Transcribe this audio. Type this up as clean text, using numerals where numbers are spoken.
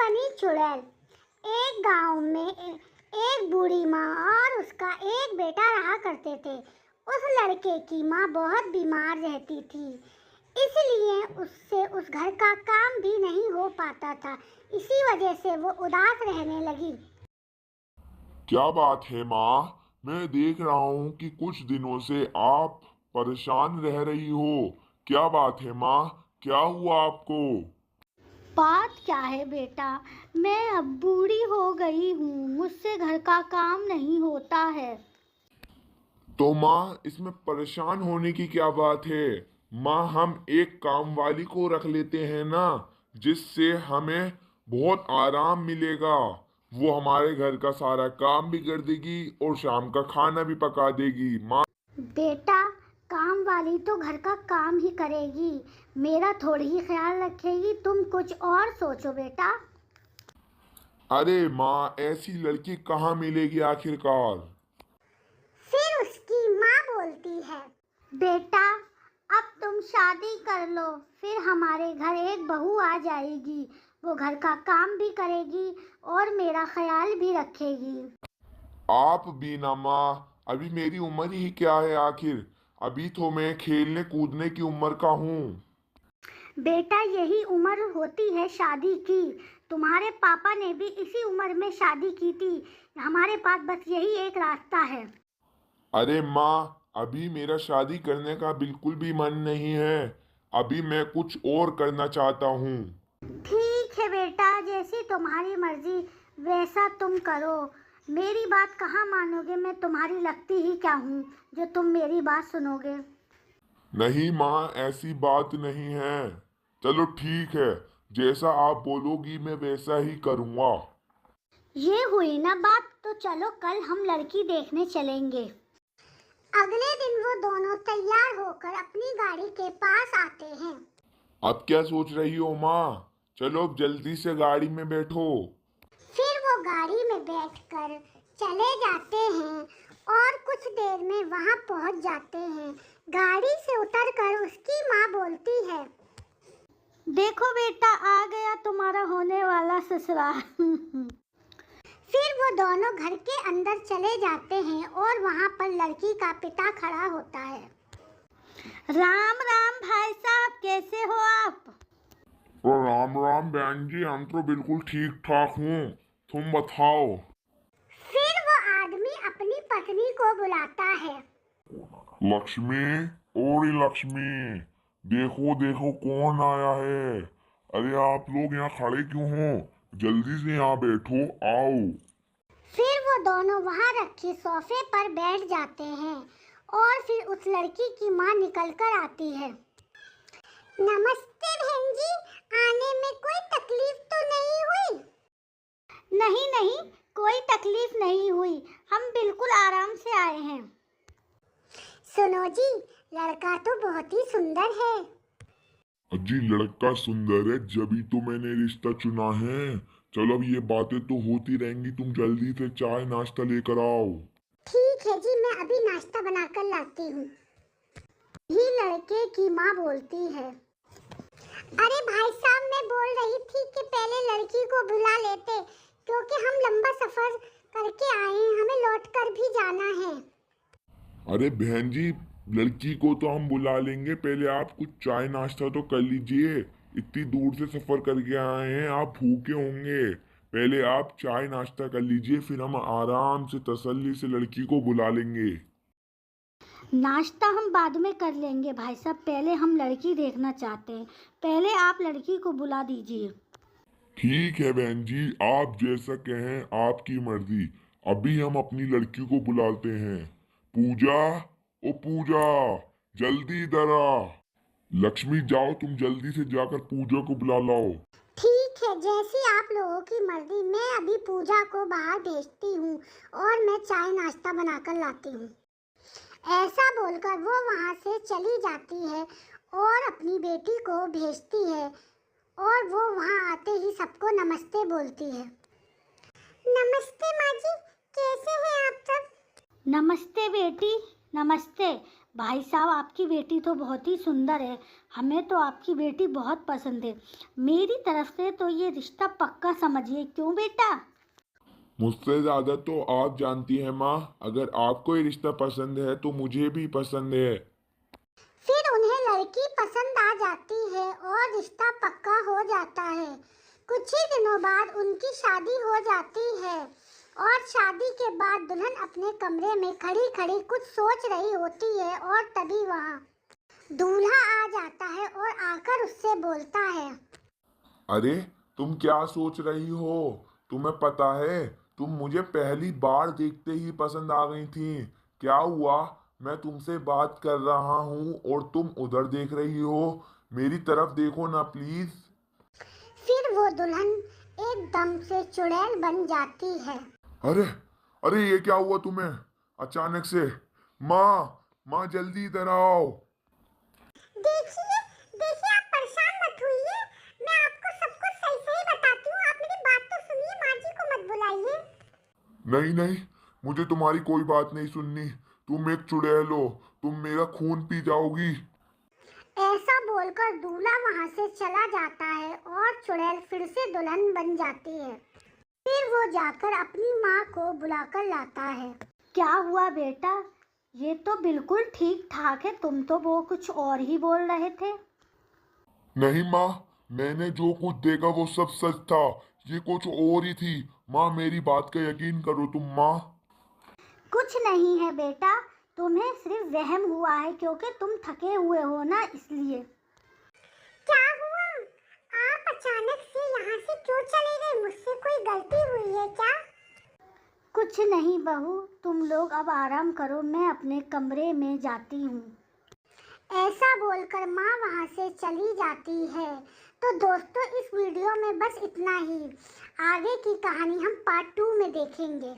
बनी चुड़ैल। एक गांव में एक बूढ़ी माँ और उसका एक बेटा रहा करते थे। उस लड़के की माँ बहुत बीमार रहती थी, इसलिए उससे उस घर का काम भी नहीं हो पाता था। इसी वजह से वो उदास रहने लगी। क्या बात है माँ? मैं देख रहा हूँ कि कुछ दिनों से आप परेशान रह रही हो। क्या बात है माँ? क्या हुआ आपको? बात क्या है बेटा, मैं अब बूढ़ी हो गई हूँ, मुझसे घर का काम नहीं होता है। तो माँ, इसमें परेशान होने की क्या बात है? माँ, हम एक काम वाली को रख लेते हैं ना, जिससे हमें बहुत आराम मिलेगा। वो हमारे घर का सारा काम भी कर देगी और शाम का खाना भी पका देगी। माँ, बेटा, काम वाली तो घर का काम ही करेगी, मेरा थोड़ी ही ख्याल रखेगी। तुम कुछ और सोचो बेटा। अरे माँ, ऐसी लड़की कहाँ मिलेगी आखिरकार? फिर उसकी माँ बोलती है, बेटा अब तुम शादी कर लो, फिर हमारे घर एक बहू आ जाएगी। वो घर का काम भी करेगी और मेरा ख्याल भी रखेगी। आप भी ना माँ, अभी मेरी उम्र ही क्या है आखिर? अभी तो मैं खेलने कूदने की उम्र का हूँ। बेटा, यही उम्र होती है शादी की। तुम्हारे पापा ने भी इसी उम्र में शादी की थी। हमारे पास बस यही एक रास्ता है। अरे माँ, अभी मेरा शादी करने का बिल्कुल भी मन नहीं है। अभी मैं कुछ और करना चाहता हूँ। ठीक है बेटा, जैसी तुम्हारी मर्जी वैसा तुम करो। मेरी बात कहाँ मानोगे, मैं तुम्हारी लगती ही क्या हूँ जो तुम मेरी बात सुनोगे। नहीं माँ, ऐसी बात नहीं है। चलो ठीक है, जैसा आप बोलोगी मैं वैसा ही करूँगा। ये हुई ना बात, तो चलो कल हम लड़की देखने चलेंगे। अगले दिन वो दोनों तैयार होकर अपनी गाड़ी के पास आते हैं। अब क्या सोच रही हो माँ? चलो अब जल्दी से गाड़ी में बैठो। फिर वो गाड़ी में बैठकर चले जाते हैं और कुछ देर में वहां पहुंच जाते हैं। गाड़ी से उतरकर उसकी माँ बोलती है, देखो बेटा, आ गया तुम्हारा होने वाला ससुराल। फिर वो दोनों घर के अंदर चले जाते हैं और वहां पर लड़की का पिता खड़ा होता है। राम राम भाई साहब, कैसे हो आप? राम राम बहन जी, हम तो बिल्कुल ठीक ठाक हूँ। तुम बताओ। फिर वो आदमी अपनी पत्नी को बुलाता है। लक्ष्मी, ओरी लक्ष्मी, देखो देखो कौन आया है। अरे आप लोग यहाँ खड़े क्यों हो? जल्दी से यहाँ बैठो, आओ। फिर वो दोनों वहां रखे सोफे पर बैठ जाते हैं और फिर उस लड़की की माँ निकल कर आती है। नमस्ते बहन जी, आने में कोई तकलीफ तो नहीं हुई? नहीं नहीं, कोई तकलीफ नहीं हुई, हम बिल्कुल आराम से आए हैं। सुनो जी, लड़का तो बहुत ही सुंदर है। अजी लड़का सुंदर है, जभी तो मैंने रिश्ता चुना है। चलो अब ये बातें तो होती रहेंगी, तुम जल्दी से चाय नाश्ता लेकर आओ। ठीक है जी, मैं अभी नाश्ता बनाकर लाती हूँ। ही लड़के की माँ बोलती है, अरे भाई साहब, मैं बोल रही थी कि पहले लड़की को बुला लेते, क्योंकि हम लंबा सफर करके आए हैं, हमें लौट कर भी जाना है। अरे बहन जी, लड़की को तो हम बुला लेंगे, पहले आप कुछ चाय नाश्ता तो कर लीजिए। इतनी दूर से सफर करके आए हैं, आप भूखे होंगे। पहले आप चाय नाश्ता कर लीजिए, फिर हम आराम से तसल्ली से लड़की को बुला लेंगे। नाश्ता हम बाद में कर लेंगे भाई साहब, पहले हम लड़की देखना चाहते हैं। पहले आप लड़की को बुला दीजिए। ठीक है बहन जी, आप जैसा कहें, आपकी मर्जी। अभी हम अपनी लड़की को बुलाते हैं। पूजा, ओ पूजा, जल्दी इधर आ। लक्ष्मी, जाओ तुम जल्दी से जाकर पूजा को बुला लाओ। ठीक है, जैसी आप लोगों की मर्जी। मैं अभी पूजा को बाहर भेजती हूँ और मैं चाय नाश्ता बनाकर लाती हूँ। ऐसा बोलकर वो वहाँ से चली जाती है और अपनी बेटी को भेजती है और वो वहाँ आते ही सबको नमस्ते बोलती है। नमस्ते माँ जी, कैसे हैं आप सब? नमस्ते बेटी, नमस्ते। भाई साहब, आपकी बेटी तो बहुत ही सुंदर है। हमें तो आपकी बेटी बहुत पसंद है। मेरी तरफ से तो ये रिश्ता पक्का समझिए, क्यों बेटा? मुझसे ज्यादा तो आप जानती हैं माँ। अगर आपको ये रिश्ता पसंद है तो मुझे भी पसंद है। फिर उन्हें लड़की पसंद आ जाती है और रिश्ता पक्का हो जाता है। कुछ ही दिनों बाद उनकी शादी हो जाती है और शादी के बाद दुल्हन अपने कमरे में खड़ी खड़ी कुछ सोच रही होती है और तभी वहाँ दूल्हा आ जाता है और आकर उससे बोलता है। अरे, तुम क्या सोच रही हो? तुम्हें पता है, तुम मुझे पहली बार देखते ही पसंद आ गई थी। क्या हुआ? मैं तुमसे बात कर रहा हूँ और तुम उधर देख रही हो। मेरी तरफ देखो ना प्लीज। फिर वो दुल्हन एकदम से चुड़ैल बन जाती है। अरे, अरे ये क्या हुआ तुम्हें अचानक से? माँ, माँ जल्दी इधर आओ। देखिए, देखिए, आप परेशान मत होइए। मैं आपको सब कुछ सही सही बताती हूँ। आप मेरी बात तो सुनिए, माँ जी को मत बुलाइए। नहीं नहीं, मुझे तुम्हारी कोई बात नहीं सुननी। तुम एक चुड़ैल हो, तुम मेरा खून पी जाओगी। ऐसा बोलकर दूल्हा वहां से चला जाता है और चुड़ैल फिर से दुल्हन बन जाती है। फिर वो जाकर अपनी माँ को बुलाकर लाता है। क्या हुआ बेटा? ये तो बिल्कुल ठीक ठाक है। तुम तो वो कुछ और ही बोल रहे थे। नहीं माँ, मैंने जो कुछ देखा वो सब सच था। ये कुछ और ही थी। माँ, मेरी बात का यकीन करो तुम माँ। कुछ नहीं है बेटा, तुम्हें सिर्फ वहम हुआ है क्योंकि तुम थके हुए हो ना, इसलिए। क्या हुआ? आप अचानक से यहाँ से क्यों चले गए? मुझसे कोई गलती हुई है क्या? कुछ नहीं बहू, तुम लोग अब आराम करो, मैं अपने कमरे में जाती हूँ। ऐसा बोलकर माँ वहाँ से चली जाती है। तो दोस्तों, इस वीडियो में बस इतना ही। आगे की कहानी हम पार्ट 2 में देखेंगे।